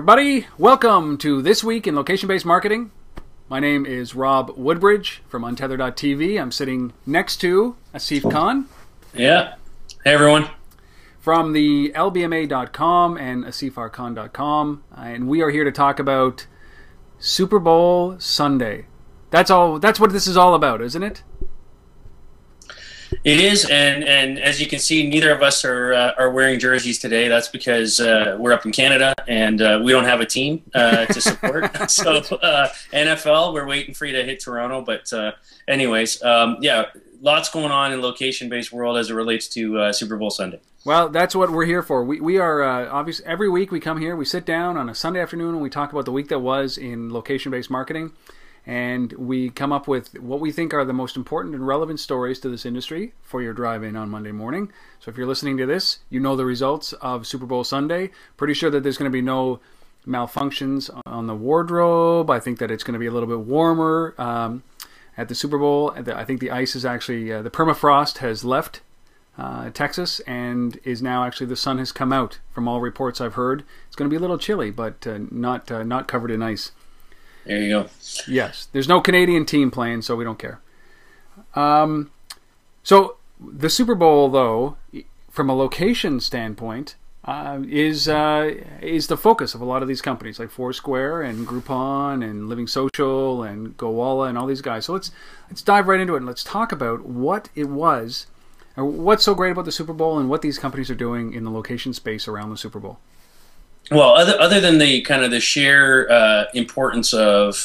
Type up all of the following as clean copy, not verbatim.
everybody. Welcome to This Week in Location-Based Marketing. My name is Rob Woodbridge from Untether.tv. I'm sitting next to Asif Khan. Yeah. Hey, everyone. From the LBMA.com and AsifRkhan.com. And we are here to talk about Super Bowl Sunday. That's what this is all about, isn't it? It is, and as you can see, neither of us are wearing jerseys today. That's because we're up in Canada and we don't have a team to support. So NFL, we're waiting for you to hit Toronto. But anyways, yeah, lots going on in location-based world as it relates to Super Bowl Sunday. Well, that's what we're here for. We are obviously every week we come here, we sit down on a Sunday afternoon and we talk about the week that was in location-based marketing. And we come up with what we think are the most important and relevant stories to this industry for your drive-in on Monday morning. So if you're listening to this, you know the results of Super Bowl Sunday. Pretty sure that there's going to be no malfunctions on the wardrobe. I think that it's going to be a little bit warmer at the Super Bowl. I think the ice is actually, the permafrost has left Texas and is now actually, the sun has come out from all reports I've heard. It's going to be a little chilly, but not covered in ice. There you go. Yes. There's no Canadian team playing, so we don't care. So the Super Bowl, though, from a location standpoint, is the focus of a lot of these companies like Foursquare and Groupon and Living Social and Gowalla and all these guys. So let's dive right into it and let's talk about what it was, or what's so great about the Super Bowl and what these companies are doing in the location space around the Super Bowl. Well, other than the kind of the sheer importance of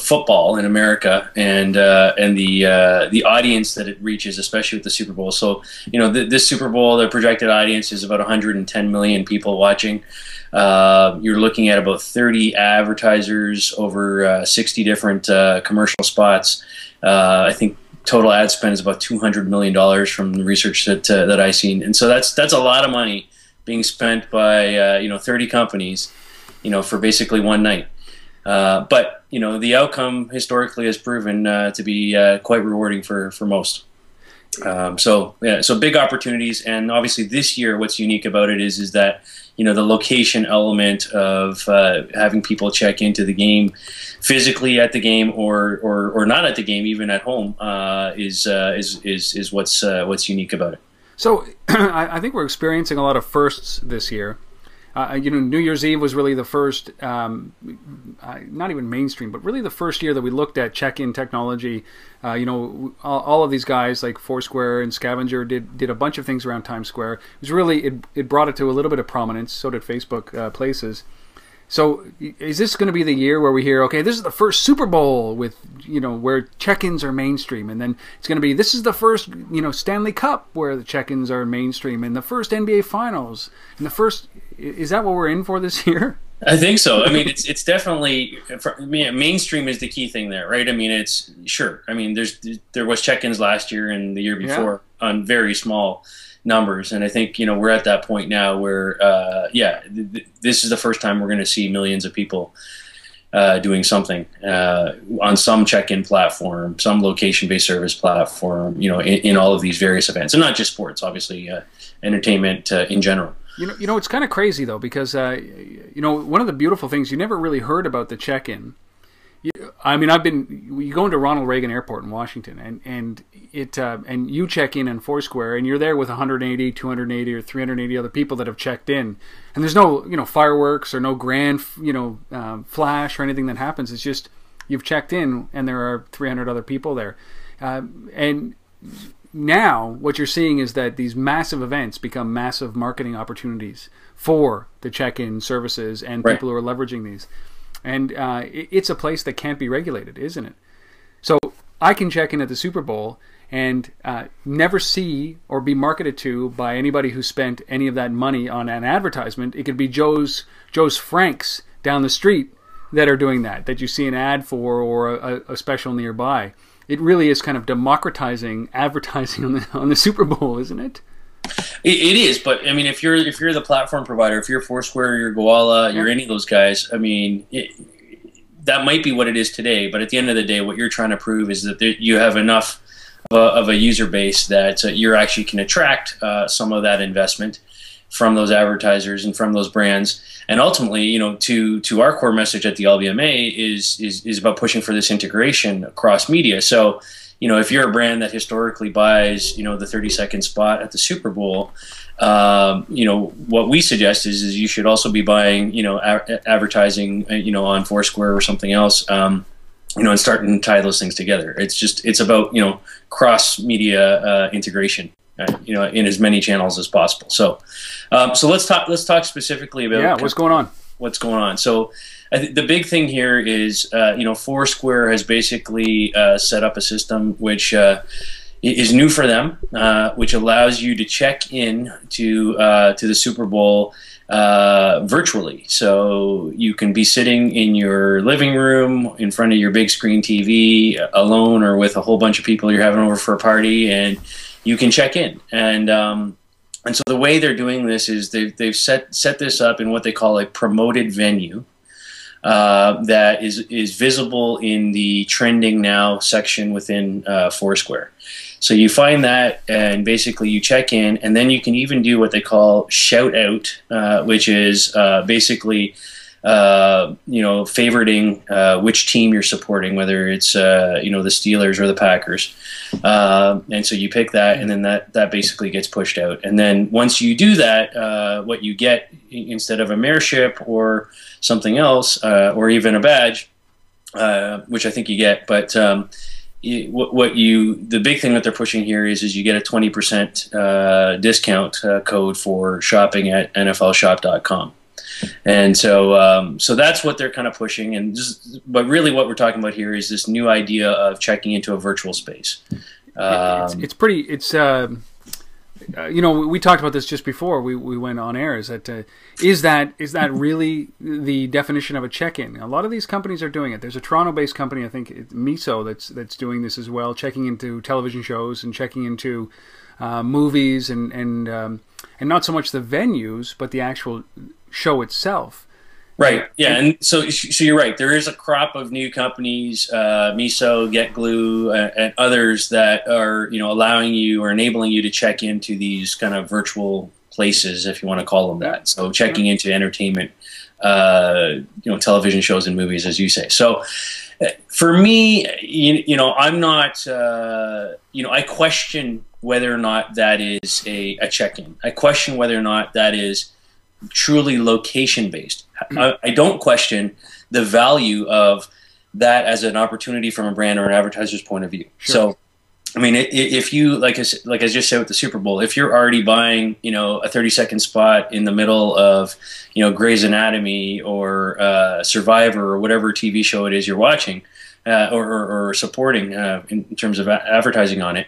football in America and the audience that it reaches, especially with the Super Bowl. So, you know, this Super Bowl, the projected audience is about 110 million people watching. You're looking at about 30 advertisers, over 60 different commercial spots. I think total ad spend is about $200 million from the research that I've seen, and so that's a lot of money being spent by 30 companies, for basically one night. But the outcome historically has proven to be quite rewarding for most. So big opportunities, and obviously this year, what's unique about it is that the location element of having people check into the game physically at the game or not at the game, even at home, is what's unique about it. So I think we're experiencing a lot of firsts this year. New Year's Eve was really the first, not even mainstream, but really the first year that we looked at check-in technology. All of these guys like Foursquare and Scavenger did a bunch of things around Times Square. It was really, it brought it to a little bit of prominence. So did Facebook Places. So is this going to be the year where we hear, okay, this is the first Super Bowl with, where check-ins are mainstream, and then it's going to be, this is the first, Stanley Cup where the check-ins are mainstream, and the first NBA Finals, and the first, is that what we're in for this year? I think so. I mean, it's definitely, mainstream is the key thing there, right? I mean, it's, sure. I mean, there was check-ins last year and the year before on very small numbers, and I think we're at that point now where this is the first time we're going to see millions of people doing something on some check-in platform, some location-based service platform, in all of these various events, and not just sports, obviously, entertainment in general. It's kind of crazy though, because one of the beautiful things, you never really heard about the check-in. I mean, you go into Ronald Reagan Airport in Washington, and you check in Foursquare, and you're there with 180, 280, or 380 other people that have checked in, and there's no fireworks or no grand flash or anything that happens. It's just you've checked in, and there are 300 other people there, and now what you're seeing is that these massive events become massive marketing opportunities for the check-in services and people who are leveraging these. And it's a place that can't be regulated, isn't it? So I can check in at the Super Bowl and never see or be marketed to by anybody who spent any of that money on an advertisement. It could be Joe's Franks down the street that are doing that you see an ad for, or a special nearby. It really is kind of democratizing advertising on the Super Bowl, isn't it? It is, but I mean, if you're the platform provider, if you're Foursquare, you're Gowalla, you're any of those guys, I mean, that might be what it is today. But at the end of the day, what you're trying to prove is that you have enough of a user base that you actually can attract some of that investment from those advertisers and from those brands. And ultimately, you know, to our core message at the LBMA is about pushing for this integration across media. So, you know, if you're a brand that historically buys, you know, the 30-second spot at the Super Bowl, you know, what we suggest is you should also be buying, you know, advertising, you know, on Foursquare or something else, you know, and starting to tie those things together. It's about, you know, cross media integration, you know, in as many channels as possible. So, so let's talk specifically about what's going on. What's going on? So, the big thing here is, you know, Foursquare has basically set up a system which is new for them, which allows you to check in to the Super Bowl virtually. So you can be sitting in your living room in front of your big screen TV alone or with a whole bunch of people you're having over for a party, and you can check in. And so the way they're doing this is they've set this up in what they call a promoted venue that is visible in the trending now section within Foursquare. So you find that, and basically you check in, and then you can even do what they call shout out, which is basically you know, favoriting which team you're supporting, whether it's you know, the Steelers or the Packers, and so you pick that, and then that basically gets pushed out. And then once you do that, what you get, instead of a mayorship or something else, or even a badge, which I think you get, but the big thing that they're pushing here is you get a 20% discount code for shopping at NFLshop.com. And so so that's what they're kind of pushing. And but really what we're talking about here is this new idea of checking into a virtual space. It's pretty, you know, we talked about this just before we went on air, is that really the definition of a check-in? A lot of these companies are doing it. There's a Toronto-based company, I think Miso, that's doing this as well, checking into television shows and checking into movies and not so much the venues, but the actual show itself. Right. Yeah. And so you're right. There is a crop of new companies, Miso, GetGlue, and others that are, you know, allowing you or enabling you to check into these kind of virtual places, if you want to call them that. So checking into entertainment, you know, television shows and movies, as you say. So for me, you know, I'm not, you know, I question whether or not that is a check-in. I question whether or not that is truly location-based. I don't question the value of that as an opportunity from a brand or an advertiser's point of view. Sure. So, I mean, if you, like I just said with the Super Bowl, if you're already buying, you know, a 30-second spot in the middle of, you know, Grey's Anatomy or Survivor or whatever TV show it is you're watching, or supporting in terms of advertising on it,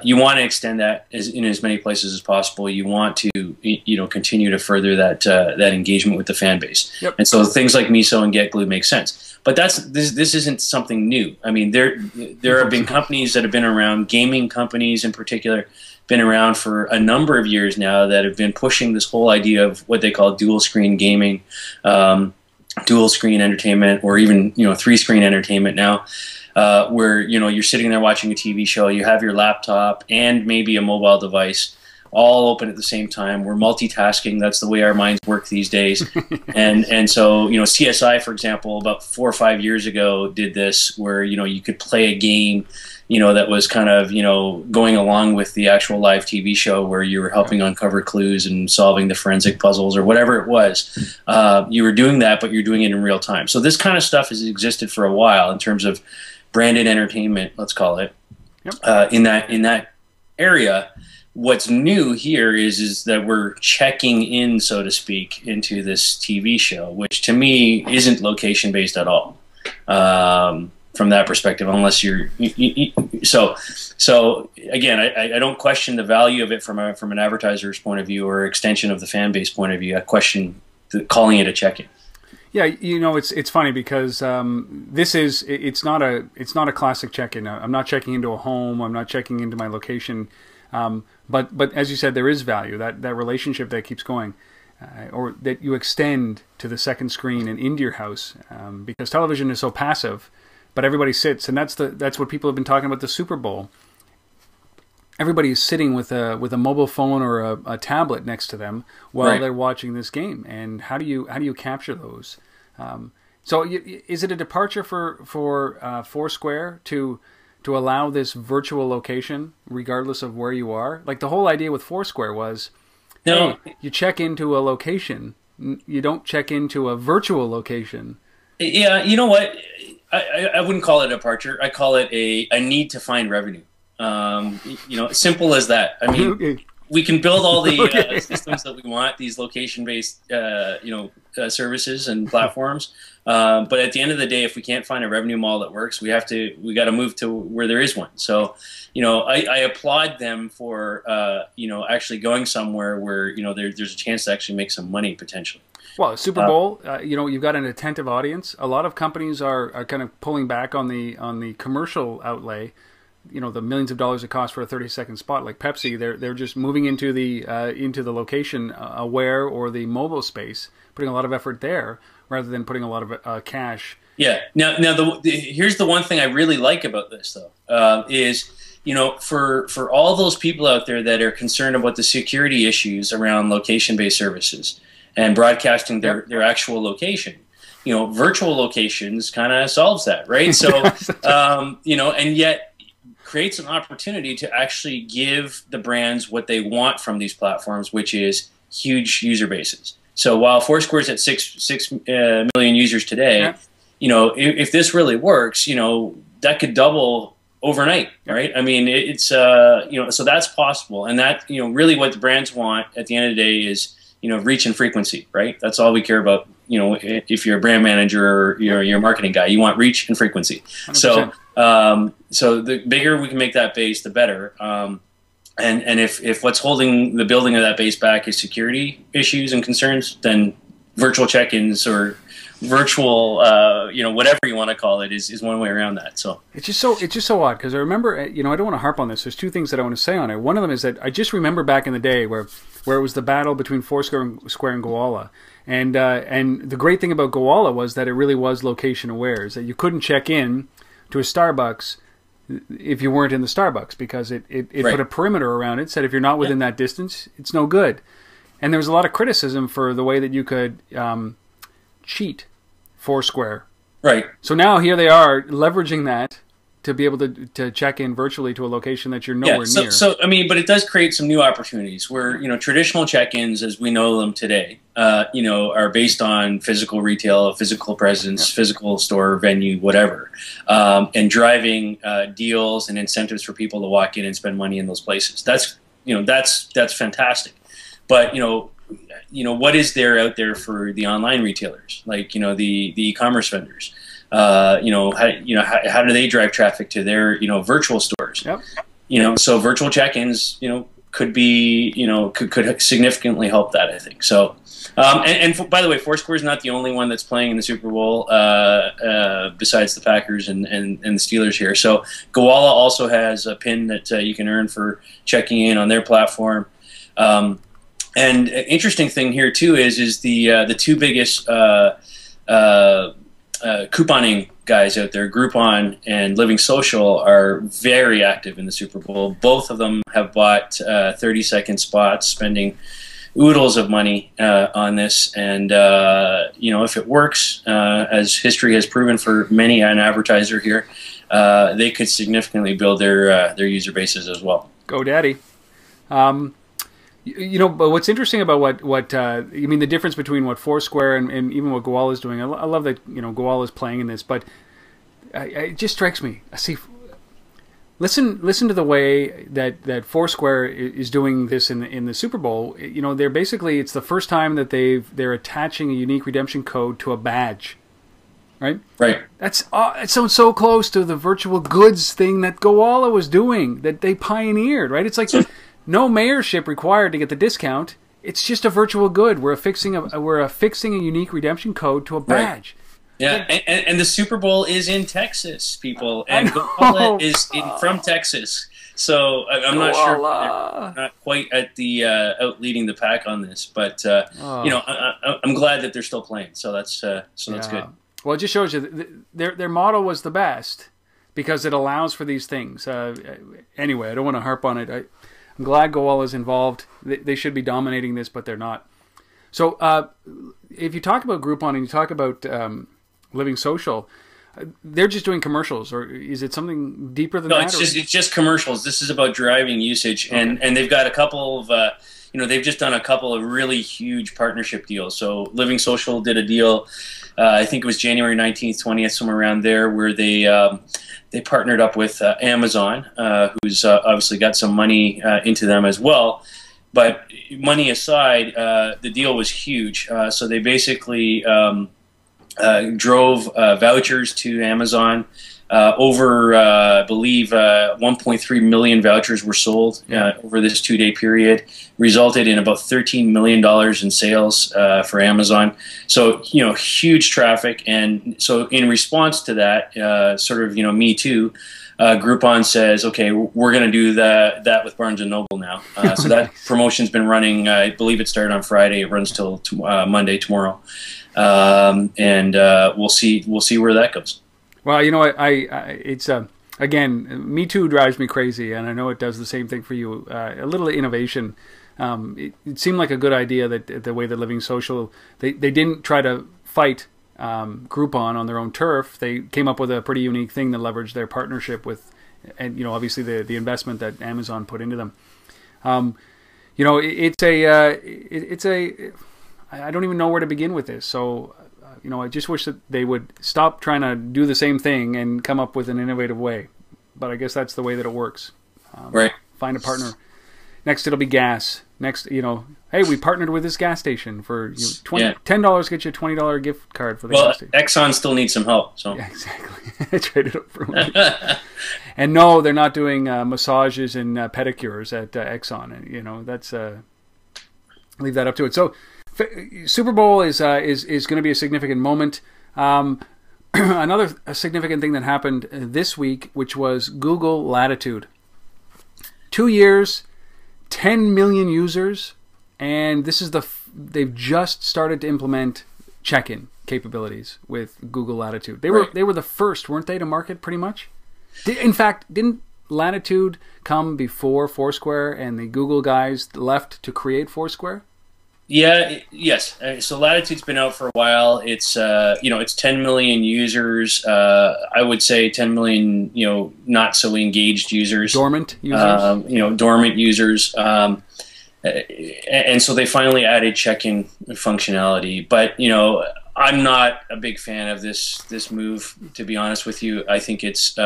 you want to extend that in as many places as possible. You want to, you know, continue to further that engagement with the fan base. Yep. And so things like Miso and GetGlue make sense. But this isn't something new. I mean, there have been companies that have been around, gaming companies in particular, been around for a number of years now, that have been pushing this whole idea of what they call dual screen gaming, dual screen entertainment, or even, you know, 3-screen entertainment now, where, you know, you're sitting there watching a TV show, you have your laptop and maybe a mobile device all open at the same time. We're multitasking. That's the way our minds work these days. and so, you know, CSI, for example, about 4 or 5 years ago did this, where, you know, you could play a game, you know, that was kind of, you know, going along with the actual live TV show, where you were helping uncover clues and solving the forensic puzzles or whatever it was. You were doing that, but you're doing it in real time. So this kind of stuff has existed for a while in terms of branded entertainment, let's call it, in that area. What's new here is that we're checking in, so to speak, into this TV show, which to me isn't location based at all. From that perspective, unless you're so again, I don't question the value of it from an advertiser's point of view or extension of the fan base point of view. I question calling it a check-in. Yeah, you know, it's funny because it's not a classic check-in. I'm not checking into a home. I'm not checking into my location. But as you said, there is value, that relationship that keeps going, or that you extend to the second screen and into your house, because television is so passive. But everybody sits, and that's what people have been talking about the Super Bowl. everybody's sitting with a mobile phone or a tablet next to them while Right. they're watching this game. And how do you capture those? So is it a departure for Foursquare to allow this virtual location regardless of where you are? Like the whole idea with Foursquare was, No, hey, you check into a location, you don't check into a virtual location. yeah, you know what? I wouldn't call it a departure. I call it a need to find revenue. Simple as that. I mean, Okay. we can build all the Okay. systems that we want, these location-based, services and platforms. But at the end of the day, if we can't find a revenue model that works, we got to move to where there is one. So, I applaud them for, actually going somewhere where, there's a chance to actually make some money potentially. Well, Super Bowl, you've got an attentive audience. A lot of companies are kind of pulling back on the commercial outlay. The millions of dollars it costs for a 30-second spot, like Pepsi, they're just moving into the location aware or the mobile space, putting a lot of effort there rather than putting a lot of cash. Yeah. Now, here's the one thing I really like about this, though, is for all those people out there that are concerned about the security issues around location-based services and broadcasting their actual location. Virtual locations kind of solves that, right? So, and yet creates an opportunity to actually give the brands what they want from these platforms, which is huge user bases. So while Foursquare's at 6 million users today, if this really works, that could double overnight, right? I mean, it's so that's possible, and that really what the brands want at the end of the day is reach and frequency, right? That's all we care about. If you're a brand manager or you're a marketing guy, you want reach and frequency. 100%. So the bigger we can make that base, the better. And if what's holding the building of that base back is security issues and concerns, then virtual check-ins or virtual, whatever you want to call it, is one way around that. So it's just so odd because I remember, I don't want to harp on this. There's two things that I want to say on it. One of them is that I just remember back in the day where it was the battle between Foursquare and Gowalla. And the great thing about Gowalla was that it really was location aware, is that you couldn't check in to a Starbucks if you weren't in the Starbucks, because it Right. put a perimeter around it, said if you're not within that distance, it's no good. And there was a lot of criticism for the way that you could cheat Foursquare. right. So now here they are leveraging that to be able to check in virtually to a location that you're nowhere near. So I mean, but it does create some new opportunities where traditional check-ins as we know them today, are based on physical retail, physical presence, physical store, venue, whatever, and driving deals and incentives for people to walk in and spend money in those places. That's fantastic. But what is there out there for the online retailers, like the e-commerce vendors? How do they drive traffic to their virtual stores? Yep. So virtual check-ins could be could significantly help that, I think. So and by the way, Foursquare is not the only one that's playing in the Super Bowl besides the Packers and the Steelers here. So Gowalla also has a pin that you can earn for checking in on their platform. And an interesting thing here too is the two biggest couponing guys out there, Groupon and Living Social, are very active in the Super Bowl. Both of them have bought 30-second spots, spending oodles of money on this. And if it works, as history has proven for many an advertiser here, they could significantly build their user bases as well. Go Daddy. But what's interesting about the difference between what Foursquare and even what Gowalla is doing, I love that Gowalla is playing in this, but it just strikes me. Listen to the way that Foursquare is doing this in the Super Bowl. They're basically, it's the first time that they're attaching a unique redemption code to a badge, right? Right. It sounds so close to the virtual goods thing that Gowalla was doing, that they pioneered, right? It's like no mayorship required to get the discount. It's just a virtual good. We're affixing a unique redemption code to a badge. Right. Yeah, and the Super Bowl is in Texas, people, and Gowalla is from Texas. So I'm not sure they're not quite at the out leading the pack on this, but I'm glad that they're still playing. So that's good. Well, it just shows you their model was the best, because it allows for these things. Anyway, I don't want to harp on it. I'm glad Goal is involved. They should be dominating this, but they're not. So if you talk about Groupon and you talk about Living Social, they're just doing commercials, or is it something deeper than that? No, it's just commercials. This is about driving usage, and they've got a couple of they've just done a couple of really huge partnership deals. So Living Social did a deal, I think it was January 19th, 20th, somewhere around there, where they partnered up with Amazon, who's obviously got some money into them as well. But money aside, the deal was huge. So they basically drove vouchers to Amazon. I believe 1.3 million vouchers were sold over this 2-day period, resulted in about $13 million in sales for Amazon. So, huge traffic. And so in response to that, Me Too, Groupon says, okay, we're going to do that with Barnes & Noble now. So that promotion's been running, I believe it started on Friday. It runs till Monday, tomorrow. We'll see where that goes. Well, it's again, Me Too drives me crazy, and I know it does the same thing for you. A little innovation. It seemed like a good idea that the way that Living Social, they didn't try to fight Groupon on their own turf. They came up with a pretty unique thing that leveraged their partnership with, and obviously the investment that Amazon put into them. It's a I don't even know where to begin with this. So. I just wish that they would stop trying to do the same thing and come up with an innovative way. But I guess that's the way that it works. Right. Find a partner. Next, it'll be gas. Next, hey, we partnered with this gas station for $10 get you a $20 gift card for the gas station. Exxon still needs some help. So yeah, exactly. I traded up for money. And no, they're not doing massages and pedicures at Exxon. That's leave that up to it. So. Super Bowl is going to be a significant moment. Another significant thing that happened this week, which was Google Latitude. 2 years, 10 million users, and this is they've just started to implement check-in capabilities with Google Latitude. They were the first, weren't they, to market pretty much? In fact, didn't Latitude come before Foursquare, and the Google guys left to create Foursquare? Yes. So Latitude's been out for a while. It's it's 10 million users. I would say 10 million, not so engaged users, dormant users. Dormant users. And so they finally added check-in functionality. But I'm not a big fan of this move. To be honest with you, I think it's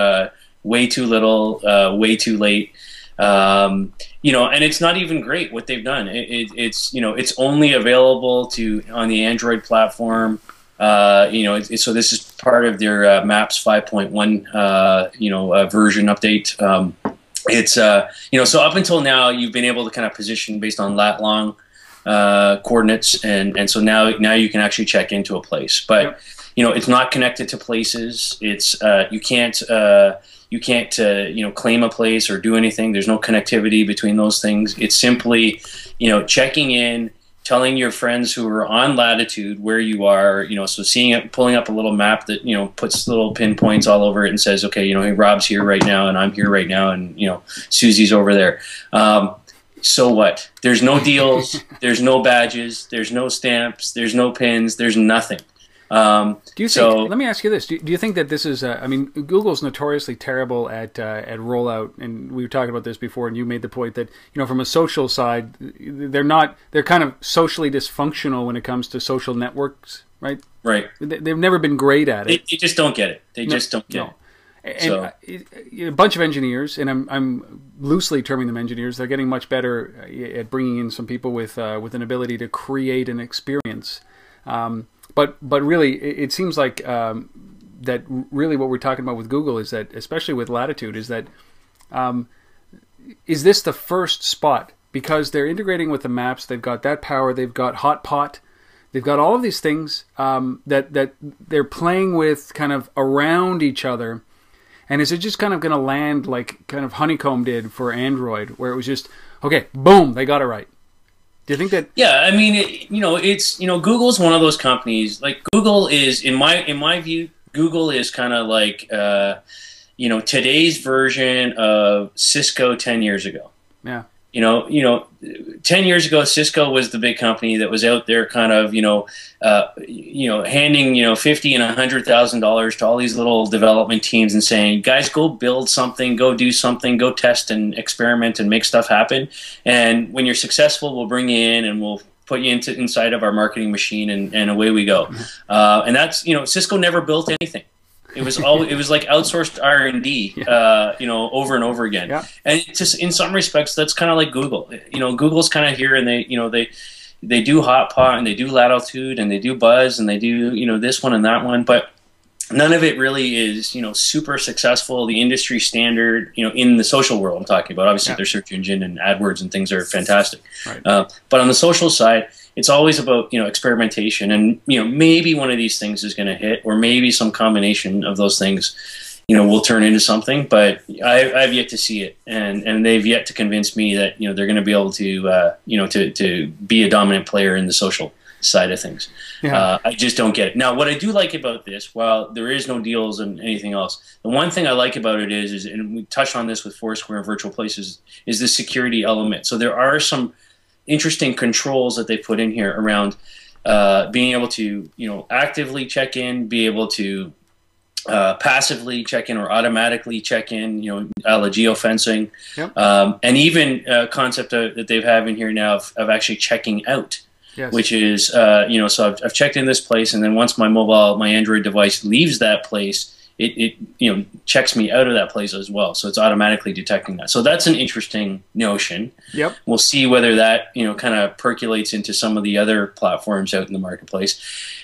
way too little, way too late. And it's not even great what they've done. It's only available on the Android platform. So this is part of their Maps 5.1, version update. So up until now, you've been able to kind of position based on lat long coordinates, and so now you can actually check into a place, but it's not connected to places. It's you can't claim a place or do anything. There's no connectivity between those things. It's simply, checking in, telling your friends who are on Latitude where you are, so seeing it, pulling up a little map that, puts little pinpoints all over it and says, okay, hey, Rob's here right now and I'm here right now and, Susie's over there. So what? There's no deals, there's no badges, there's no stamps, there's no pins, there's nothing. Do you think? Let me ask you this: Do you think that this is? Google's notoriously terrible at rollout, and we were talking about this before. And you made the point that from a social side, they're not. They're kind of socially dysfunctional when it comes to social networks, right? Right. They've never been great at it. They just don't get it. They just don't get it. And a bunch of engineers, and I'm loosely terming them engineers. They're getting much better at bringing in some people with an ability to create an experience. But really, it seems like that really what we're talking about with Google is that, especially with Latitude, is that is this the first spot? Because they're integrating with the maps, they've got that power, they've got Hotpot, they've got all of these things that they're playing with kind of around each other. And is it just kind of going to land like kind of Honeycomb did for Android, where it was just, okay, boom, they got it right? Do you think that? Yeah, I mean, Google's one of those companies. Like Google is, in my view, Google is kind of like, today's version of Cisco 10 years ago. Yeah. 10 years ago, Cisco was the big company that was out there kind of, handing, 50 and $100,000 to all these little development teams and saying, guys, go build something, go do something, go test and experiment and make stuff happen. And when you're successful, we'll bring you in and we'll put you inside of our marketing machine and away we go. And that's, Cisco never built anything. It was like outsourced R&D, over and over again. Yeah. And it just in some respects, that's kind of like Google. Google's kind of here, and they do Hotpot and they do Latitude and they do Buzz and they do this one and that one, but none of it really is super successful. The industry standard, in the social world, I'm talking about. Obviously, their search engine and AdWords and things are fantastic. Right. But on the social side, it's always about experimentation, and maybe one of these things is going to hit, or maybe some combination of those things will turn into something. But I've yet to see it, and they've yet to convince me that they're going to be able to to be a dominant player in the social side of things. Yeah. I just don't get it. Now, what I do like about this, while there is no deals and anything else, the one thing I like about it is and we touched on this with Foursquare and Virtual Places, is the security element. So there are some interesting controls that they put in here around being able to actively check in, be able to passively check in or automatically check in, a la geofencing. Yep. And even a concept that they have in here now of actually checking out. Yes. Which is, so I've checked in this place, and then once my Android device leaves that place, it checks me out of that place as well. So it's automatically detecting that. So that's an interesting notion. Yep. We'll see whether that kind of percolates into some of the other platforms out in the marketplace.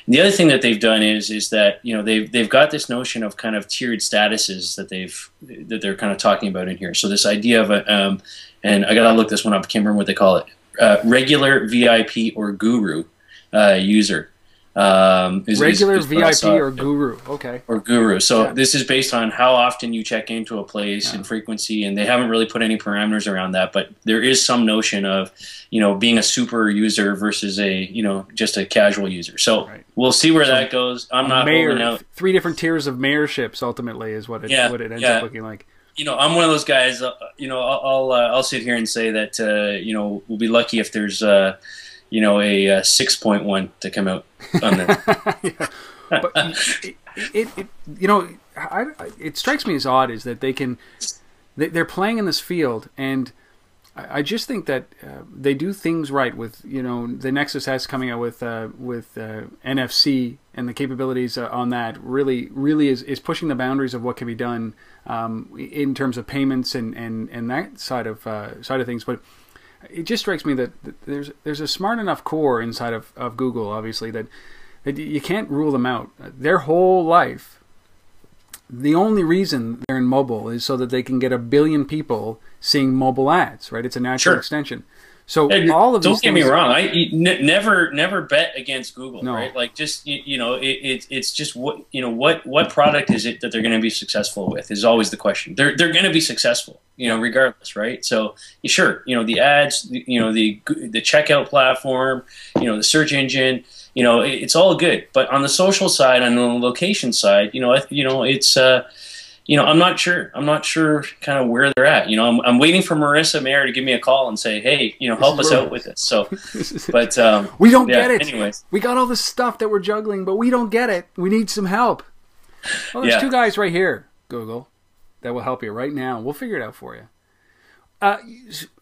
And the other thing that they've done is that they've got this notion of kind of tiered statuses that they're kind of talking about in here. So this idea of and I gotta look this one up. I can't remember what they call it. Regular, VIP, or Guru user. Regular, VIP, or Guru. Okay. Or Guru. So this is based on how often you check into a place and frequency, and they haven't really put any parameters around that. But there is some notion of, being a super user versus a, just a casual user. So we'll see where that goes. I'm not holding out. 3 different tiers of mayorships ultimately is what it ends up looking like. I'm one of those guys. I'll sit here and say that we'll be lucky if there's a 6.1 to come out on that. But it strikes me as odd is that they're playing in this field, and I just think that they do things right with the Nexus S coming out with NFC and the capabilities on that really is pushing the boundaries of what can be done in terms of payments and that side of things. But it just strikes me that there's a smart enough core inside of Google, obviously, that you can't rule them out. Their whole life, the only reason they're in mobile is so that they can get 1 billion people seeing mobile ads, right? It's a natural extension. So all of these don't get me wrong. I never bet against Google, right? Like just it's just what product is it that they're going to be successful with is always the question. They're going to be successful, regardless, right? So sure, the ads, the checkout platform, the search engine, it's all good. But on the social side, on the location side, it's I'm not sure kind of where they're at. I'm waiting for Marissa Mayer to give me a call and say, hey, help us out with this. So, but we don't get it. Anyways, we got all this stuff that we're juggling, but we don't get it. We need some help. Well, there's 2 guys right here, Google, that will help you right now. We'll figure it out for you.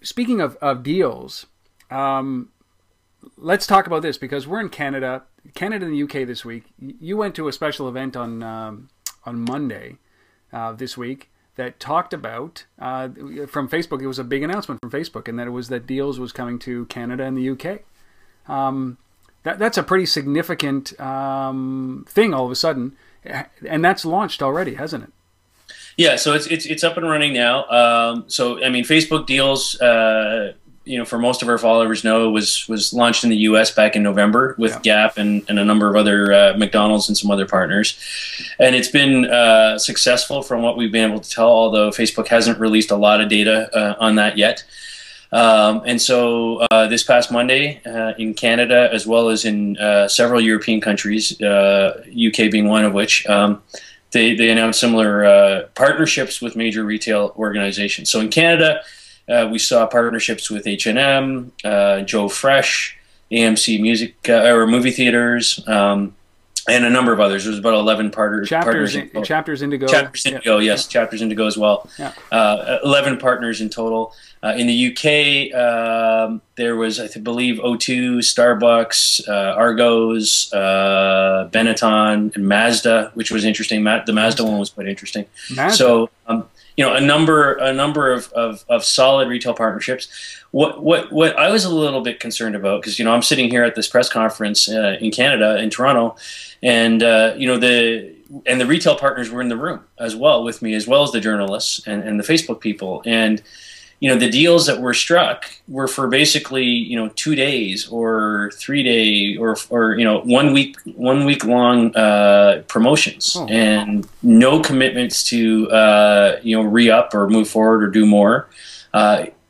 Speaking of deals, let's talk about this because we're in Canada and the UK this week. You went to a special event on Monday. This week that talked about from Facebook. It was a big announcement from Facebook, and that it was that Deals was coming to Canada and the UK. That's a pretty significant thing all of a sudden, and that's launched already, hasn't it? Yeah, so it's up and running now. So I mean, Facebook Deals, for most of our followers know, was launched in the U.S. back in November with Gap and a number of other McDonald's and some other partners, and it's been successful from what we've been able to tell. Although Facebook hasn't released a lot of data on that yet, and so this past Monday in Canada, as well as in several European countries, UK being one of which. they announced similar partnerships with major retail organizations. So in Canada, we saw partnerships with H&M, Joe Fresh, AMC Music or movie theaters, and a number of others. There's about 11 partners. Chapters Indigo. Chapters Indigo, yes. Chapters Indigo as well. Yeah. 11 partners in total. In the UK, there was, I believe, O2, Starbucks, Argos, Benetton, and Mazda, which was interesting. The Mazda one was quite interesting. Mazda. So, a number of solid retail partnerships. What I was a little bit concerned about, because I'm sitting here at this press conference in Canada, in Toronto, and the retail partners were in the room as well with me, as well as the journalists and the Facebook people. And the deals that were struck were for basically 2 days or 3 day or 1 week long promotions, and no commitments to re-up or move forward or do more.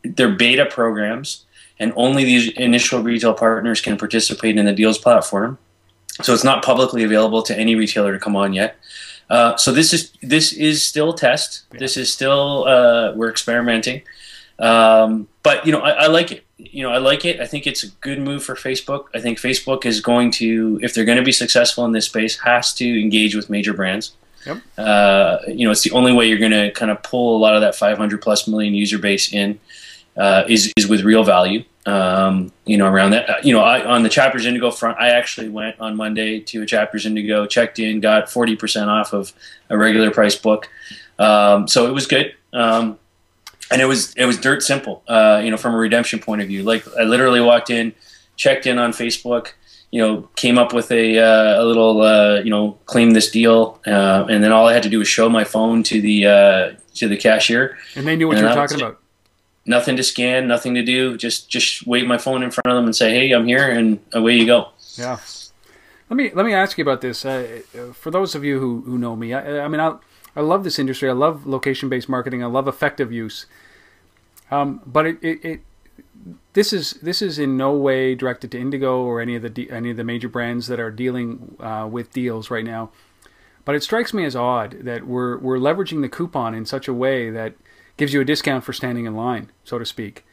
They're beta programs, and only these initial retail partners can participate in the deals platform. So it's not publicly available to any retailer to come on yet. So this is still test. Yeah. This is still we're experimenting. But I like it. I like it. I think it's a good move for Facebook. I think Facebook is going to, if they're going to be successful in this space, has to engage with major brands. Yep. It's the only way you're going to kind of pull a lot of that 500+ million user base in, is with real value. Around that. On the Chapters Indigo front, I actually went on Monday to a Chapters Indigo, checked in, got 40% off of a regular price book. So it was good. And it was dirt simple, from a redemption point of view. Like, I literally walked in, checked in on Facebook, came up with a little, claim this deal, and then all I had to do was show my phone to the cashier. And they knew what you were talking about. Nothing to scan, nothing to do. Just wave my phone in front of them and say, "Hey, I'm here," and away you go. Yeah. Let me ask you about this. For those of you who know me, I love this industry. I love location-based marketing. I love effective use. But this is in no way directed to Indigo or any of the major brands that are dealing with deals right now. But it strikes me as odd that we're leveraging the coupon in such a way that gives you a discount for standing in line, so to speak.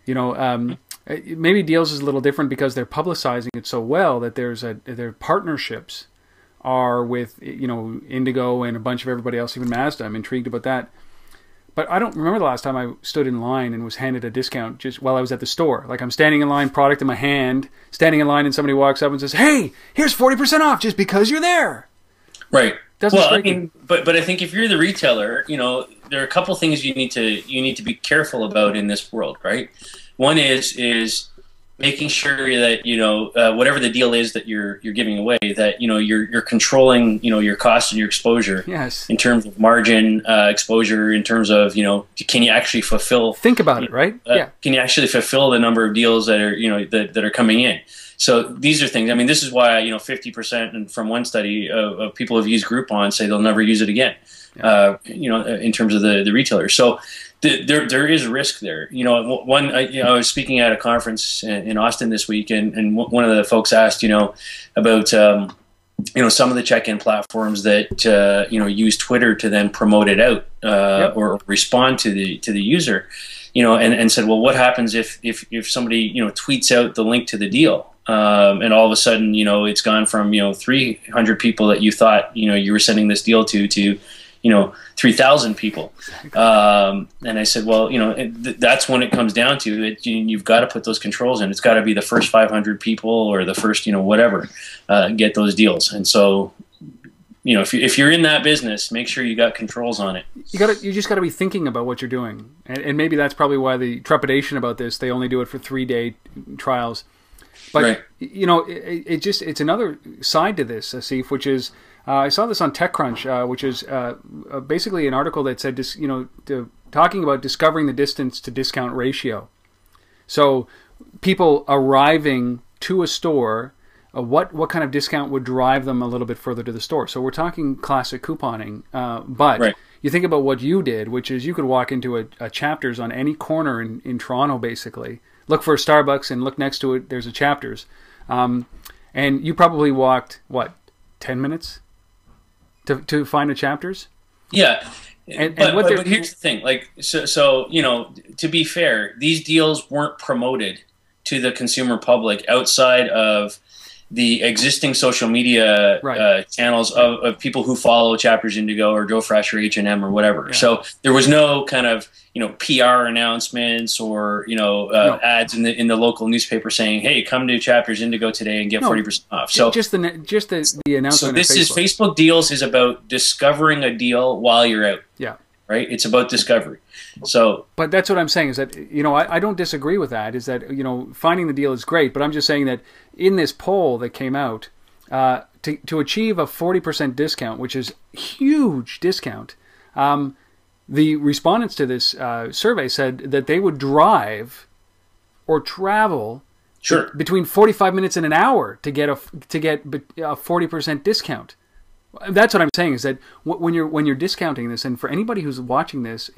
Maybe deals is a little different because they're publicizing it so well that their partnerships are with Indigo and a bunch of everybody else, even Mazda. I'm intrigued about that. But I don't remember the last time I stood in line and was handed a discount just while I was at the store. Like, I'm standing in line, product in my hand, standing in line, and somebody walks up and says, "Hey, here's 40% off just because you're there." Right. Doesn't strike me. But I think if you're the retailer, there are a couple things you need to be careful about in this world, right? One is making sure that whatever the deal is that you're giving away, that you're controlling your cost and your exposure. Yes. In terms of margin, exposure, in terms of can you actually fulfill? Think about it, right? Yeah. Can you actually fulfill the number of deals that are that are coming in? So these are things. I mean, this is why 50% and from one study of people who've used Groupon say they'll never use it again. Yeah. In terms of the retailer. So there is risk there. I was speaking at a conference in Austin this week, and one of the folks asked, about some of the check-in platforms that use Twitter to then promote it out or respond to the user, and said, well, what happens if somebody tweets out the link to the deal, and all of a sudden it's gone from 300 people that you thought you were sending this deal to 3,000 people. And I said, well, that's when it comes down to it. You've got to put those controls in. It's got to be the first 500 people or the first, whatever, get those deals. And so, if you're in that business, make sure you got controls on it. You just got to be thinking about what you're doing. And maybe that's probably why the trepidation about this, they only do it for 3-day trials. But, right. It's another side to this, Asif, which is, I saw this on TechCrunch, which is basically an article that said, talking about discovering the distance to discount ratio. So people arriving to a store, what kind of discount would drive them a little bit further to the store? So we're talking classic couponing, but right. You think about what you did, which is you could walk into a Chapters on any corner in Toronto, basically. Look for a Starbucks and look next to it, there's a Chapters. And you probably walked, 10 minutes? to find the chapters. Yeah. But here's the thing, like, so you know, to be fair, these deals weren't promoted to the consumer public outside of the existing social media channels of people who follow Chapters Indigo or Joe Fresh or H&M or whatever. Yeah. So there was no kind of, you know, PR announcements or, you know, ads in the local newspaper saying, hey, come to Chapters Indigo today and get 40% off. So just the announcement. So this is Facebook Deals is about discovering a deal while you're out. Yeah. Right? It's about discovery. So, but that's what I'm saying is that, you know, I don't disagree with that, is that, you know, finding the deal is great, but I'm just saying that in this poll that came out, to achieve a 40% discount, which is huge discount, the respondents to this survey said that they would drive or travel between 45 minutes and an hour to get a 40% discount. That's what I'm saying, is that when you're discounting this, and for anybody who's watching this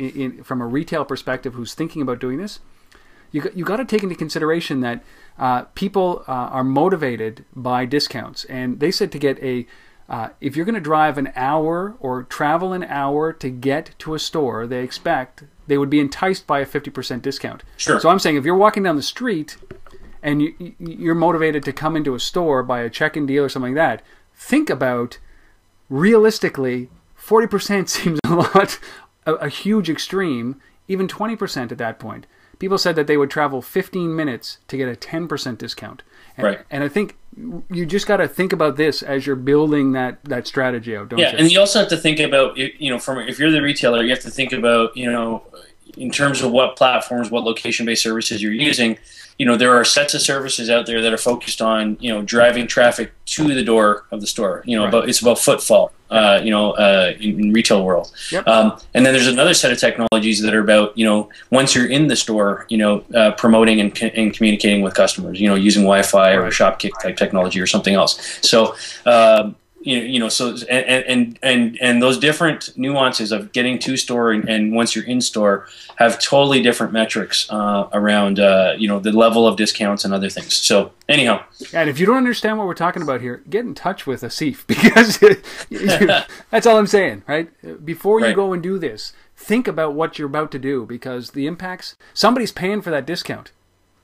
from a retail perspective who's thinking about doing this, you got to take into consideration that people are motivated by discounts, and they said to get if you're going to drive an hour or travel an hour to get to a store, they would be enticed by a 50% discount. Sure. So I'm saying if you're walking down the street and you're motivated to come into a store, buy a check-in deal or something like that, think about, realistically, 40% seems a huge extreme, even 20% at that point. People said that they would travel 15 minutes to get a 10% discount. And I think you just got to think about this as you're building that strategy out, don't you? Yeah, and you also have to think about, you know, if you're the retailer, you have to think about, you know, in terms of what platforms, what location-based services you're using. You know, there are sets of services out there that are focused on, you know, driving traffic to the door of the store. You know, it's about footfall. You know, in retail world. Yep. And then there's another set of technologies that are about, you know, once you're in the store, you know, promoting and communicating with customers. You know, using Wi-Fi or a Shopkick type technology or something else. So. You know, so and those different nuances of getting to store and once you're in store have totally different metrics around you know, the level of discounts and other things. So anyhow, and if you don't understand what we're talking about here, get in touch with Asif, because that's all I'm saying, right? Before you go and do this, think about what you're about to do, because the impacts, somebody's paying for that discount,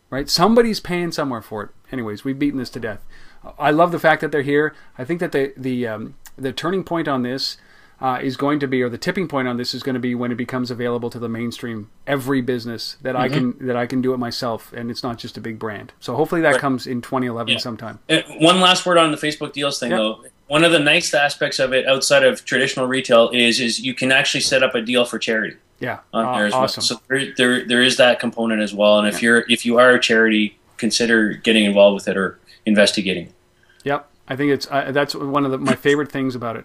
right? Somebody's paying somewhere for it. Anyways, we've beaten this to death. I love the fact that they're here. I think that the turning point on this is going to be, or the tipping point on this is going to be when it becomes available to the mainstream, every business that I can do it myself, and it's not just a big brand. So hopefully that comes in 2011 sometime. One last word on the Facebook Deals thing, though. One of the nice aspects of it outside of traditional retail is you can actually set up a deal for charity. Yeah, on there as awesome. Well. So there is that component as well. And if you are a charity, consider getting involved with it or investigating. Yep, I think that's one of my favorite things about it.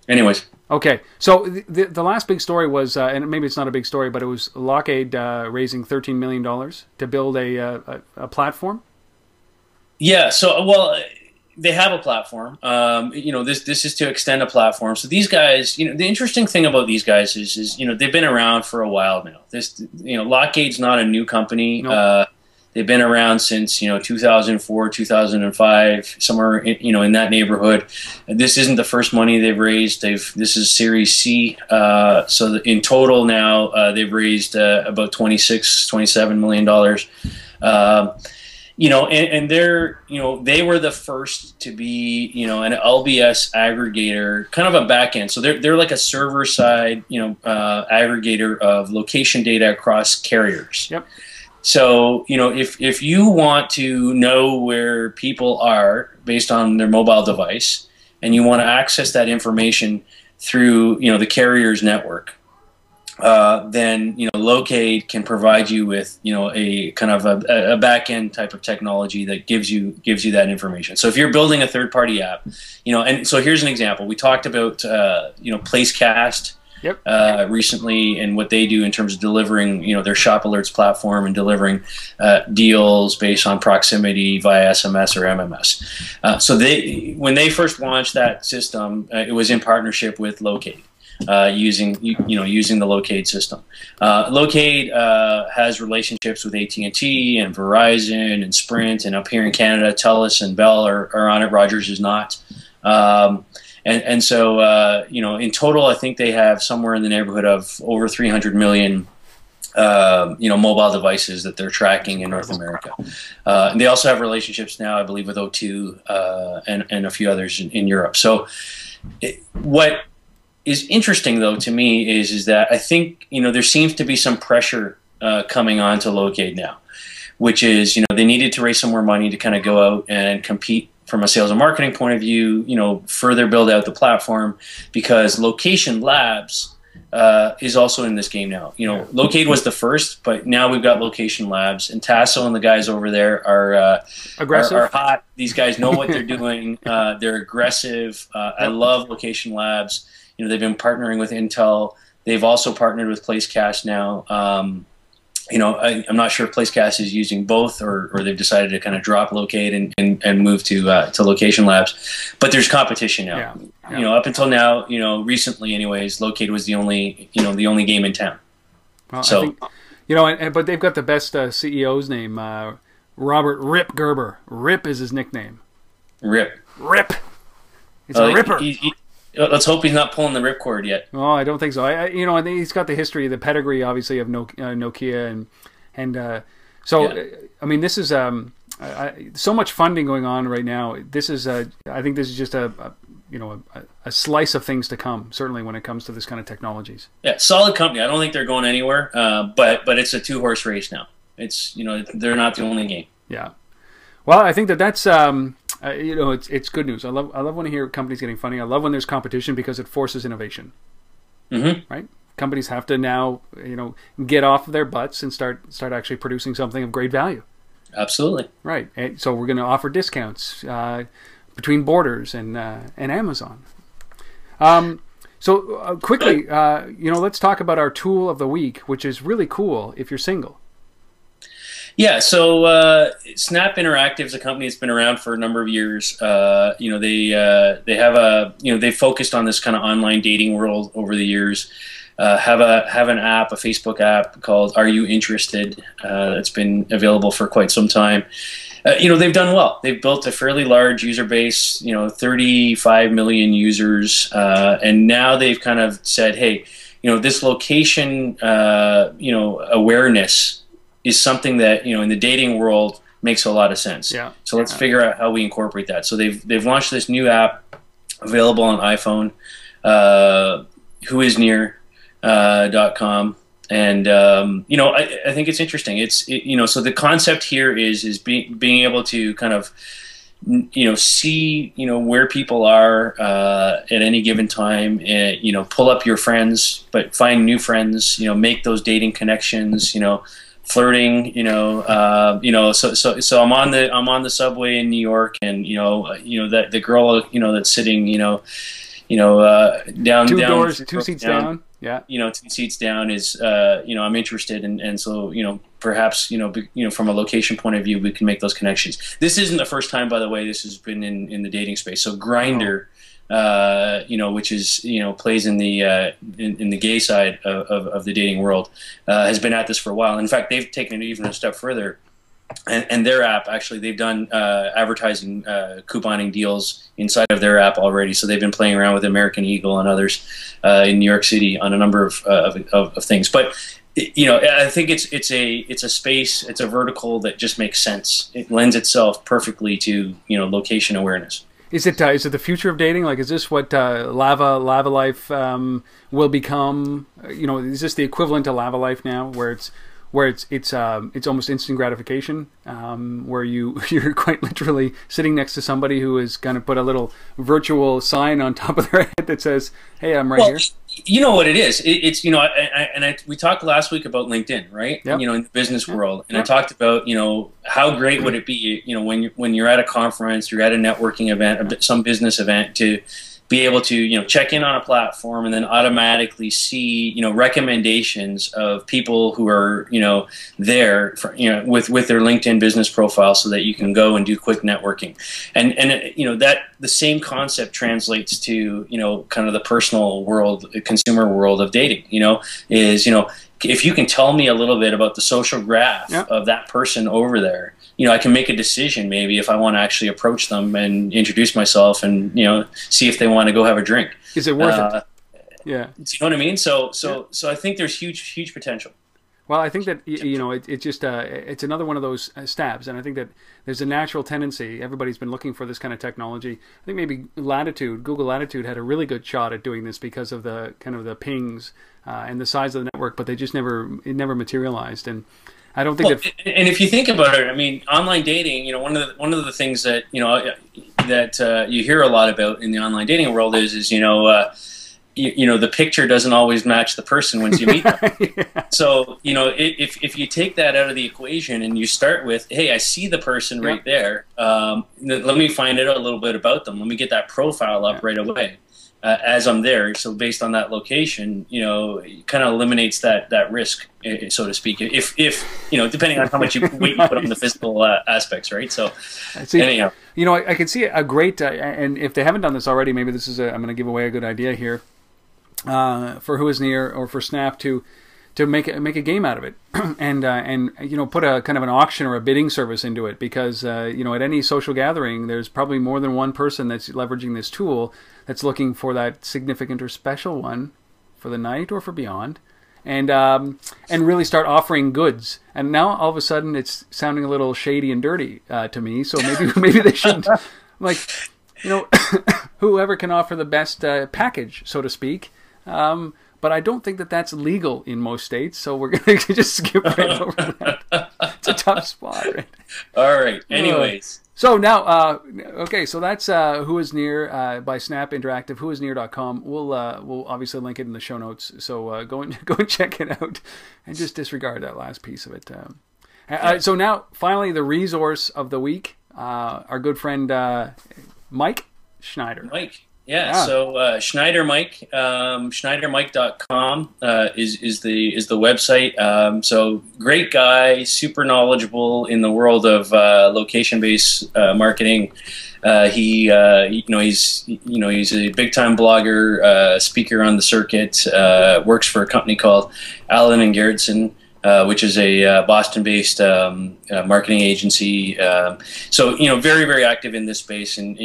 Anyways, okay, so the last big story was, and maybe it's not a big story, but it was Lockheed raising $13 million to build a platform. Yeah, so they have a platform. You know, this is to extend a platform. So these guys, you know, the interesting thing about these guys is you know, they've been around for a while now. You know, Lockheed's not a new company. Nope. They've been around since, you know, 2004, 2005, somewhere in that neighborhood. This isn't the first money they've raised. This is Series C. So in total now, they've raised about $27 million. You know, and they're, you know, they were the first to be, you know, an LBS aggregator, kind of a back end. So they're like a server side, you know, aggregator of location data across carriers. Yep. So, you know, if you want to know where people are based on their mobile device, and you want to access that information through, you know, the carrier's network, then, you know, Locade can provide you with, you know, a kind of a back end type of technology that gives you that information. So if you're building a third party app, you know, and so here's an example. We talked about you know, Placecast. Yep. Recently, and what they do in terms of delivering, you know, their Shop Alerts platform and delivering deals based on proximity via SMS or MMS. So when they first launched that system, it was in partnership with Locade, using the Locade system. Locade has relationships with AT&T and Verizon and Sprint, and up here in Canada, TELUS and Bell are on it. Rogers is not. And so in total, I think they have somewhere in the neighborhood of over 300 million mobile devices that they're tracking in North America. And they also have relationships now, I believe, with O2 and a few others in Europe. So what is interesting, though, to me is that I think, there seems to be some pressure coming on to Locate now, which is, they needed to raise some more money to kind of go out and compete from a sales and marketing point of view, further build out the platform, because Location Labs is also in this game now. Locate was the first, but now we've got Location Labs, and Tasso and the guys over there are aggressive, are hot. These guys know what they're doing. They're aggressive. I love Location Labs. They've been partnering with Intel. They've also partnered with Placecast now. I'm not sure if Placecast is using both, or they've decided to kind of drop Locate and move to Location Labs. But there's competition now. Yeah. Up until now, recently anyways, Locate was the only game in town. Well, so, I think, but they've got the best CEO's name, Robert Rip Gerber. Rip is his nickname. Rip. It's a ripper. Let's hope he's not pulling the ripcord yet. Oh, I don't think so. I think he's got the history, the pedigree, obviously, of Nokia, and so yeah. I mean, this is so much funding going on right now. This is I think this is just a slice of things to come. Certainly, when it comes to this kind of technologies. Yeah, solid company. I don't think they're going anywhere. But it's a 2-horse race now. It's they're not the only game. Yeah. Well, I think that's. It's good news. I love when I hear companies getting funding. I love when there's competition because it forces innovation. Mm-hmm. Right? Companies have to now, get off of their butts and start actually producing something of great value. Absolutely. Right. And so we're going to offer discounts between Borders and Amazon. So quickly, let's talk about our tool of the week, which is really cool if you're single. Yeah, so Snap Interactive is a company that's been around for a number of years. They have they focused on this kind of online dating world over the years. Have an app, a Facebook app called Are You Interested? That's been available for quite some time. They've done well. They've built a fairly large user base. 35 million users, and now they've kind of said, hey, this location, awareness is something that in the dating world makes a lot of sense. Yeah. So let's figure out how we incorporate that. So they've launched this new app available on iPhone, whoisnear.com, and I think it's interesting. So the concept here is being able to kind of see where people are at any given time, pull up your friends, but find new friends, make those dating connections, flirting, so I'm on the subway in New York, and that the girl that's sitting down two seats down, yeah, 2 seats down is I'm interested, and so perhaps from a location point of view we can make those connections. This isn't the first time, by the way. This has been in the dating space. So Grindr, which is plays in the gay side of the dating world, has been at this for a while. In fact, they've taken it even a step further, and their app, actually, they've done advertising couponing deals inside of their app already. So they've been playing around with American Eagle and others in New York City on a number of things. But I think it's a space, it's a vertical that just makes sense. It lends itself perfectly to location awareness. Is it the future of dating? Like, is this what Lava Life will become? Is this the equivalent to Lava Life now, where it's almost instant gratification, where you're quite literally sitting next to somebody who is going to put a little virtual sign on top of their head that says, "Hey, I'm right here." You know what it is? We talked last week about LinkedIn, right? Yep. In the business world, and I talked about how great would it be, when you're at a conference, you're at a networking event, some business event, to be able to check in on a platform and then automatically see recommendations of people who are there for, with their LinkedIn business profile, so that you can go and do quick networking, and that the same concept translates to kind of the personal world, consumer world of dating. If you can tell me a little bit about the social graph of that person over there, I can make a decision maybe if I want to actually approach them and introduce myself and, see if they want to go have a drink. Is it worth it? Yeah. Do you know what I mean? So I think there's huge potential. Well, I think that it's just it's another one of those stabs, and I think that there's a natural tendency. Everybody's been looking for this kind of technology. I think maybe Google Latitude, had a really good shot at doing this because of the kind of the pings and the size of the network, but it never materialized. And I don't think and if you think about it, I mean, online dating, one of the things that that you hear a lot about in the online dating world is the picture doesn't always match the person once you meet them. Yeah. So, if you take that out of the equation and you start with, hey, I see the person right there, let me find out a little bit about them. Let me get that profile up right away as I'm there. So based on that location, it kind of eliminates that risk, so to speak, if depending on how much weight you put on the physical aspects, right? So anyhow. I can see a great, and if they haven't done this already, maybe this is I'm going to give away a good idea here. For Who Is Near or for Snap to make a game out of it, and put a kind of an auction or a bidding service into it, because at any social gathering there's probably more than one person that's leveraging this tool that's looking for that significant or special one for the night or for beyond, and really start offering goods. And now all of a sudden it's sounding a little shady and dirty to me. So maybe they shouldn't, like, whoever can offer the best package, so to speak. But I don't think that that's legal in most states, so we're going to just skip right over that. It's a tough spot, right? All right. Anyways. So now, okay, so that's Who Is Near by Snap Interactive, whoisnear.com. We'll obviously link it in the show notes, so go and check it out and just disregard that last piece of it. So now, finally, the resource of the week, our good friend Mike Schneider. Mike. Yeah, so Schneider Mike, SchneiderMike.com is the website. So great guy, super knowledgeable in the world of location-based marketing. He's a big time blogger, speaker on the circuit. Works for a company called Allen and Gerritsen, which is a Boston-based marketing agency. So very, very active in this space, and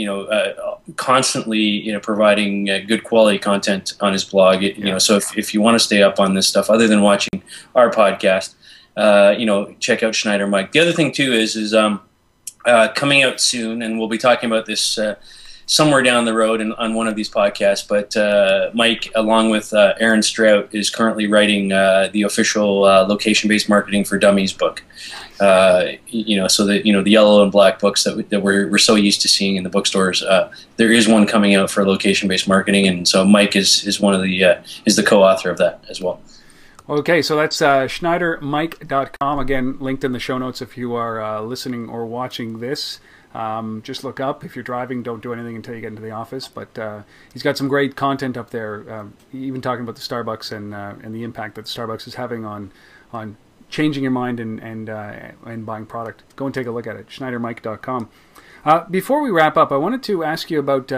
constantly providing good quality content on his blog. So if you want to stay up on this stuff, other than watching our podcast, check out Schneider Mike. The other thing too is coming out soon, and we'll be talking about this somewhere down the road on one of these podcasts, but Mike, along with Aaron Strout, is currently writing the official location-based marketing for dummies book. So that the yellow and black books that we're so used to seeing in the bookstores, there is one coming out for location-based marketing, and so Mike is one of the is the co-author of that as well. Okay, so that's SchneiderMike.com. Again, linked in the show notes if you are listening or watching this. Just look up. If you're driving, don't do anything until you get into the office. But he's got some great content up there, even talking about the Starbucks and the impact that Starbucks is having on changing your mind and buying product. Go and take a look at it. SchneiderMike.com. Before we wrap up, I wanted to ask you about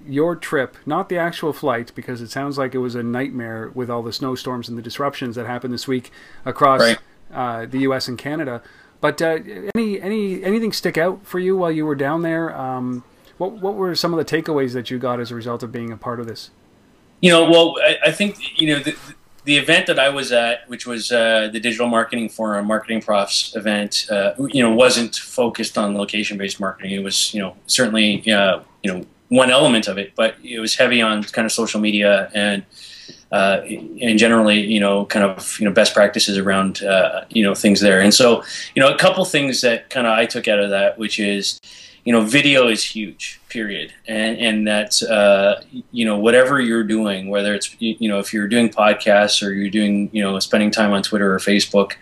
your trip, not the actual flight, because it sounds like it was a nightmare with all the snowstorms and the disruptions that happened this week across the U.S. and Canada. But anything stick out for you while you were down there? What were some of the takeaways that you got as a result of being a part of this? I think the event that I was at, which was the Digital Marketing Forum, Marketing Profs event, wasn't focused on location-based marketing. It was certainly one element of it, but it was heavy on kind of social media and generally, kind of, best practices around, things there. And so, a couple things that kind of I took out of that, which is, video is huge, period. And that, whatever you're doing, whether it's, if you're doing podcasts or you're doing, spending time on Twitter or Facebook,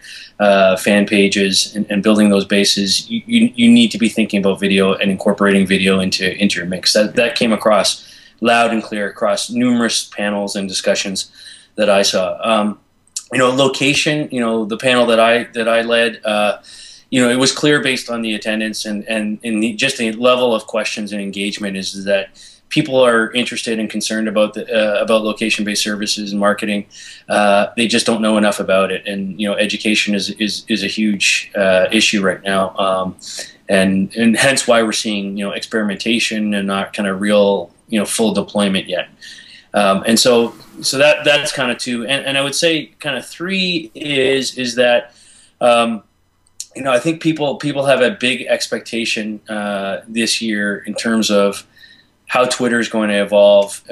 fan pages and building those bases, you need to be thinking about video and incorporating video into your mix. That came across loud and clear across numerous panels and discussions that I saw. Location, the panel that I led, it was clear based on the attendance and just the level of questions and engagement is that people are interested and concerned about about location-based services and marketing. They just don't know enough about it, and education is a huge issue right now, and hence why we're seeing experimentation and not kind of real full deployment yet. And so that's kind of two, and I would say kind of three is that. I think people have a big expectation this year in terms of how Twitter is going to evolve,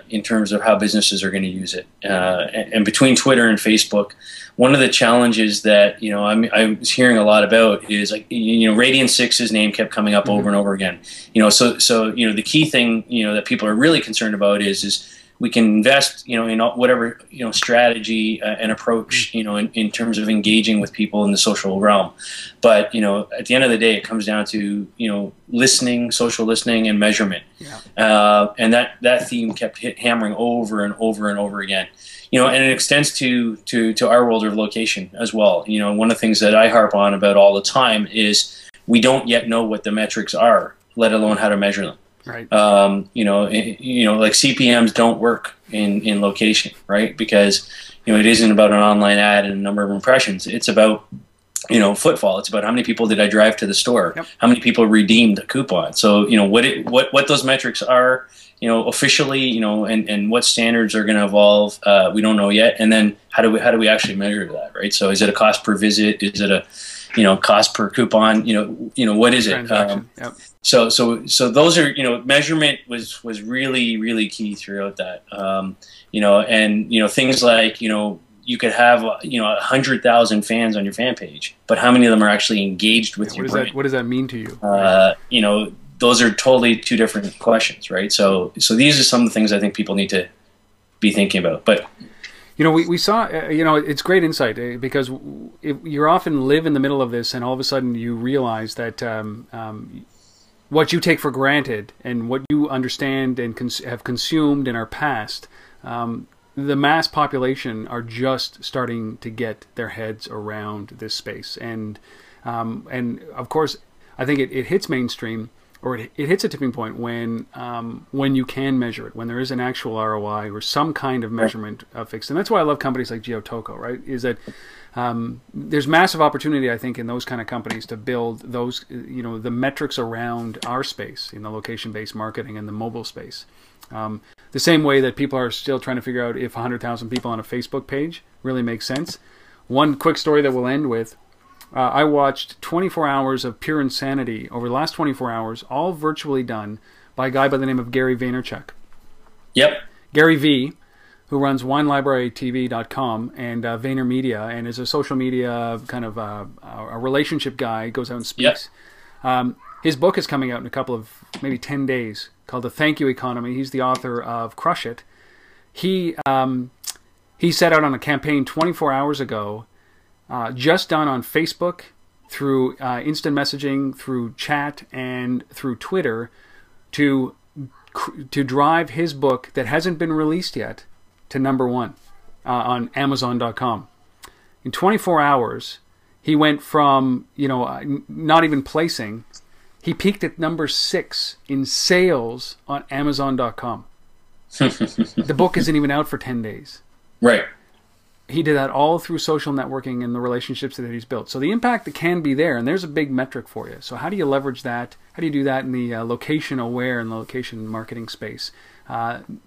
in terms of how businesses are going to use it. And between Twitter and Facebook, one of the challenges that I was hearing a lot about is Radian 6's name kept coming up over and over again. So the key thing that people are really concerned about is we can invest, in whatever, strategy and approach, in terms of engaging with people in the social realm. But, at the end of the day, it comes down to, listening, social listening, and measurement. Yeah. And that theme kept hammering over and over and over again. And it extends to our world of location as well. One of the things that I harp on about all the time is we don't yet know what the metrics are, let alone how to measure them. Right. Like CPMs don't work in location, right? Because it isn't about an online ad and a number of impressions. It's about footfall. It's about how many people did I drive to the store? Yep. How many people redeemed a coupon? So what those metrics are, officially, and what standards are going to evolve, we don't know yet. And then how do we actually measure that, right? So is it a cost per visit? Is it a cost per coupon? What is it? Yep. So those are, measurement was really, really key throughout that. And things like, you could have, 100,000 fans on your fan page, but how many of them are actually engaged with your brand? What does that mean to you? Those are totally two different questions, right? So these are some of the things I think people need to be thinking about. But we saw, it's great insight, because you often live in the middle of this, and all of a sudden you realize that what you take for granted and what you understand and have consumed in our past, the mass population are just starting to get their heads around this space. And of course, I think it hits mainstream, or it hits a tipping point when you can measure it, when there is an actual ROI or some kind of measurement fixed. And that's why I love companies like GeoToco, right? Is that there's massive opportunity, I think, in those kind of companies to build those, the metrics around our space in the location-based marketing and the mobile space. The same way that people are still trying to figure out if 100,000 people on a Facebook page really makes sense. One quick story that we'll end with. I watched 24 hours of pure insanity over the last 24 hours, all virtually done by a guy by the name of Gary Vaynerchuk. Yep. Gary V, who runs WineLibraryTV.com and VaynerMedia, and is a social media kind of a relationship guy, goes out and speaks. Yep. His book is coming out in a couple of, maybe 10 days, called The Thank You Economy. He's the author of Crush It. He set out on a campaign 24 hours ago, just done on Facebook, through instant messaging, through chat, and through Twitter, to drive his book that hasn't been released yet to #1 on Amazon.com. In 24 hours, he went from not even placing. He peaked at #6 in sales on Amazon.com. The book isn't even out for 10 days. Right. He did that all through social networking and the relationships that he's built. So the impact that can be there, and there's a big metric for you. So how do you leverage that? How do you do that in the location-aware and location marketing space?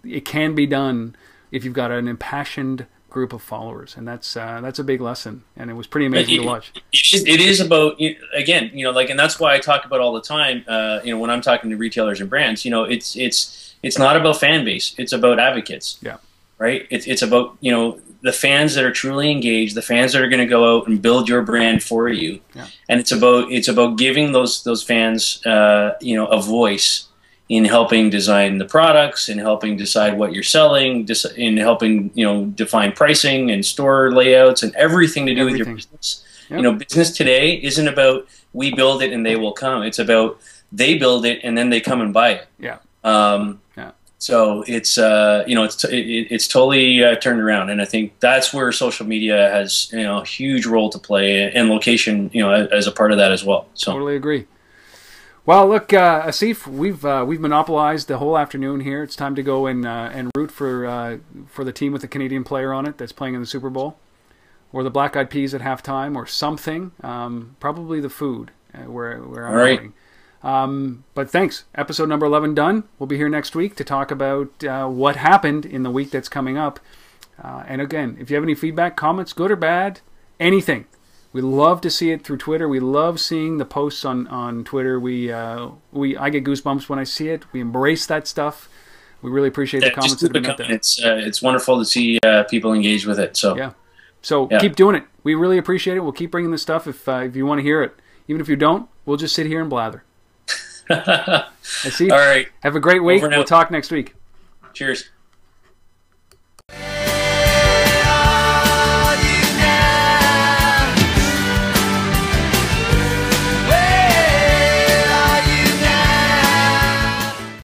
It can be done if you've got an impassioned group of followers, and that's a big lesson, and it was pretty amazing to watch. It is about, again, and that's why I talk about all the time, when I'm talking to retailers and brands, it's not about fan base, it's about advocates. Yeah. Right? It's about, the fans that are truly engaged, the fans that are going to go out and build your brand for you. Yeah. And it's about giving those fans, a voice in helping design the products, in helping decide what you're selling, in helping define pricing and store layouts and everything to do with your business. Yep. Business today isn't about we build it and they will come. It's about they build it and then they come and buy it. Yeah. So it's it's totally turned around, and I think that's where social media has a huge role to play, and location as a part of that as well. So totally agree. Well, look, Asif, we've monopolized the whole afternoon here. It's time to go and root for the team with the Canadian player on it that's playing in the Super Bowl, or the Black Eyed Peas at halftime, or something. Probably the food where I'm going. But thanks. Episode number 11 done. We'll be here next week to talk about what happened in the week that's coming up. And again, if you have any feedback, comments, good or bad, anything. We love to see it through Twitter. We love seeing the posts on Twitter. I get goosebumps when I see it. We embrace that stuff. We really appreciate the comments that have been out there. It's wonderful to see people engage with it. So keep doing it. We really appreciate it. We'll keep bringing this stuff if you want to hear it. Even if you don't, we'll just sit here and blather. I see. All right. Have a great week. We'll talk next week. Cheers.